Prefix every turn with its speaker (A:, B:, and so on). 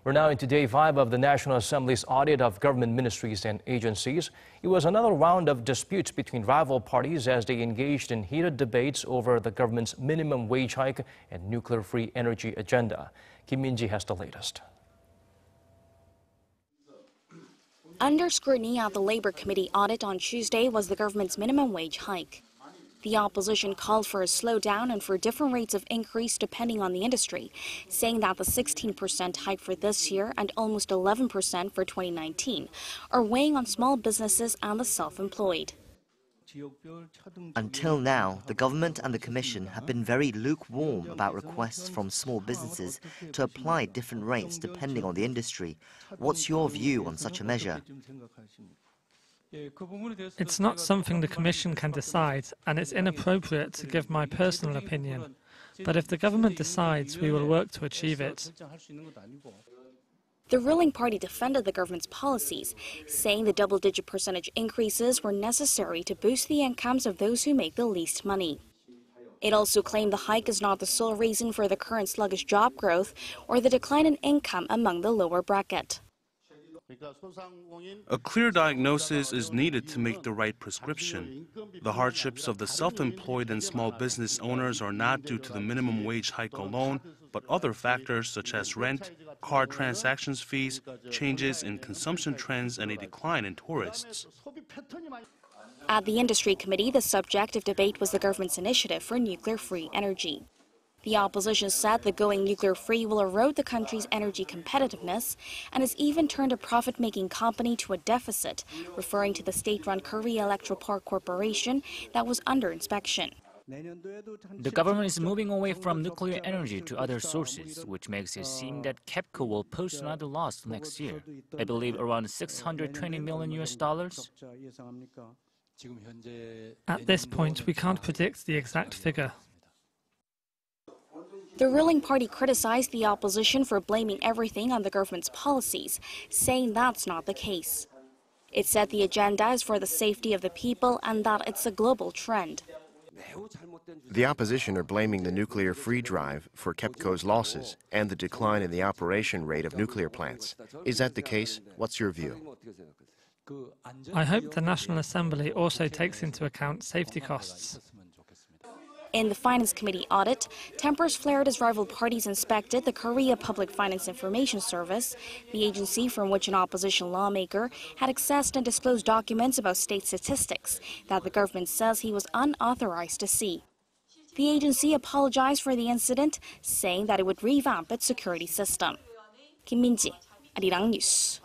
A: We're now into day 5 of the National Assembly's audit of government ministries and agencies. It was another round of disputes between rival parties as they engaged in heated debates over the government's minimum wage hike and nuclear-free energy agenda. Minji has the latest.
B: Under scrutiny at the Labor Committee audit on Tuesday was the government's minimum wage hike. The opposition called for a slowdown and for different rates of increase depending on the industry, saying that the 16% hike for this year and almost 11% for 2019 are weighing on small businesses and the self-employed.
C: Until now, the government and the Commission have been very lukewarm about requests from small businesses to apply different rates depending on the industry. What's your view on such a measure?
D: It's not something the Commission can decide, and it's inappropriate to give my personal opinion. But if the government decides, we will work to achieve it.
B: The ruling party defended the government's policies, saying the double-digit percentage increases were necessary to boost the incomes of those who make the least money. It also claimed the hike is not the sole reason for the current sluggish job growth or the decline in income among the lower bracket.
E: A clear diagnosis is needed to make the right prescription. The hardships of the self-employed and small business owners are not due to the minimum wage hike alone, but other factors such as rent, card transactions fees, changes in consumption trends, and a decline in tourists.
B: At the Industry Committee, the subject of debate was the government's initiative for nuclear-free energy. The opposition said that going nuclear-free will erode the country's energy competitiveness and has even turned a profit-making company to a deficit, referring to the state-run Korea Electric Power Corporation that was under inspection.
F: The government is moving away from nuclear energy to other sources, which makes it seem that KEPCO will post another loss next year. I believe around $620 million.
D: At this point, we can't predict the exact figure.
B: The ruling party criticized the opposition for blaming everything on the government's policies, saying that's not the case. It said the agenda is for the safety of the people and that it's a global trend.
G: The opposition are blaming the nuclear-free drive for KEPCO's losses and the decline in the operation rate of nuclear plants. Is that the case? What's your view?
D: I hope the National Assembly also takes into account safety costs.
B: In the Finance Committee audit, tempers flared as rival parties inspected the Korea Public Finance Information Service, the agency from which an opposition lawmaker had accessed and disclosed documents about state statistics that the government says he was unauthorized to see. The agency apologized for the incident, saying that it would revamp its security system. Minji, Arirang News.